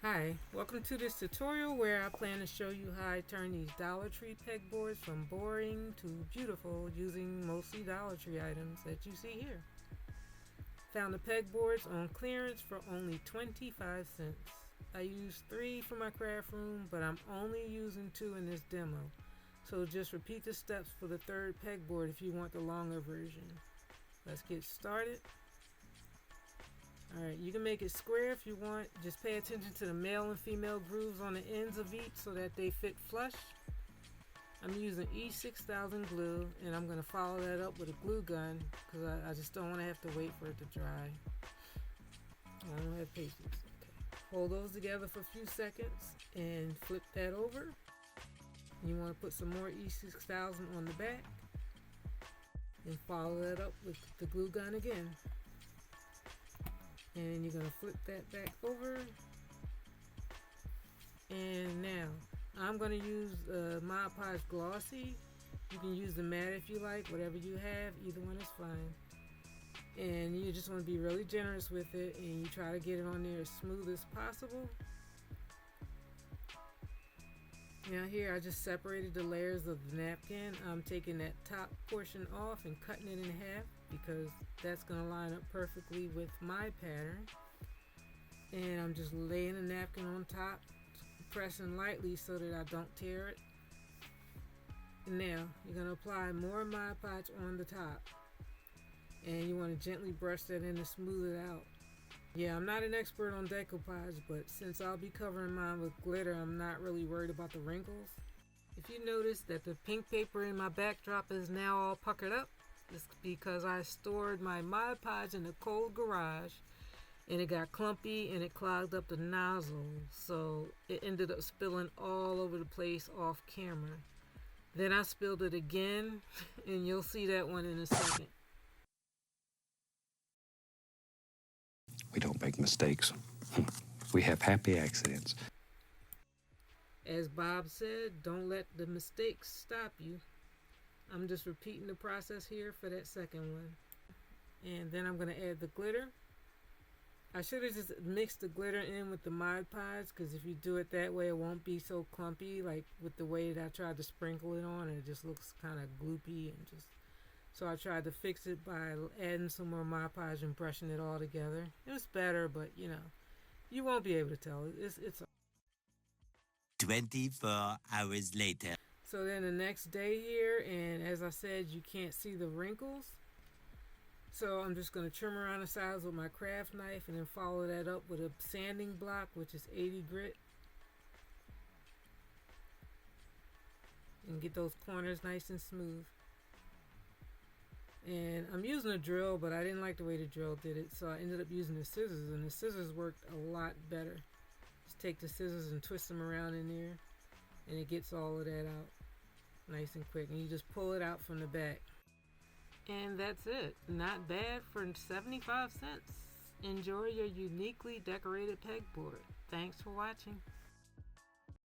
Hi, welcome to this tutorial where I plan to show you how I turn these Dollar Tree pegboards from boring to beautiful using mostly Dollar Tree items that you see here. Found the pegboards on clearance for only 25 cents. I used 3 for my craft room, but I'm only using 2 in this demo. So just repeat the steps for the third pegboard if you want the longer version. Let's get started. Alright, you can make it square if you want. Just pay attention to the male and female grooves on the ends of each so that they fit flush. I'm using E6000 glue and I'm going to follow that up with a glue gun because I just don't want to have to wait for it to dry. I don't have patience. Okay. Hold those together for a few seconds and flip that over. You want to put some more E6000 on the back and follow that up with the glue gun again. And you're going to flip that back over. And now I'm going to use modpodge glossy. You can use the matte if you like, whatever you have, either one is fine. And you just want to be really generous with it and you try to get it on there as smooth as possible. Now here I just separated the layers of the napkin. I'm taking that top portion off and cutting it in half because that's going to line up perfectly with my pattern. And I'm just laying the napkin on top, pressing lightly so that I don't tear it. And now you're going to apply more Mod Podge on the top. And you want to gently brush that in to smooth it out. Yeah, I'm not an expert on decoupage, but since I'll be covering mine with glitter, I'm not really worried about the wrinkles. If you notice that the pink paper in my backdrop is now all puckered up, it's because I stored my Mod Podge in a cold garage and it got clumpy and it clogged up the nozzle, so it ended up spilling all over the place off camera. Then I spilled it again and you'll see that one in a second. We don't make mistakes. We have happy accidents. As Bob said, don't let the mistakes stop you. I'm just repeating the process here for that second one. And then I'm going to add the glitter. I should have just mixed the glitter in with the Mod Podge because if you do it that way, it won't be so clumpy like with the way that I tried to sprinkle it on. And it just looks kind of gloopy and just... So I tried to fix it by adding some more Mod Podge and brushing it all together. It was better, but you know, you won't be able to tell. It's 24 hours later. So then the next day here, and as I said, you can't see the wrinkles. So I'm just going to trim around the sides with my craft knife and then follow that up with a sanding block, which is 80 grit. And get those corners nice and smooth. And I'm using a drill, but I didn't like the way the drill did it, so I ended up using the scissors, and the scissors worked a lot better. Just take the scissors and twist them around in there, and it gets all of that out nice and quick. And you just pull it out from the back. And that's it. Not bad for 75 cents. Enjoy your uniquely decorated pegboard. Thanks for watching.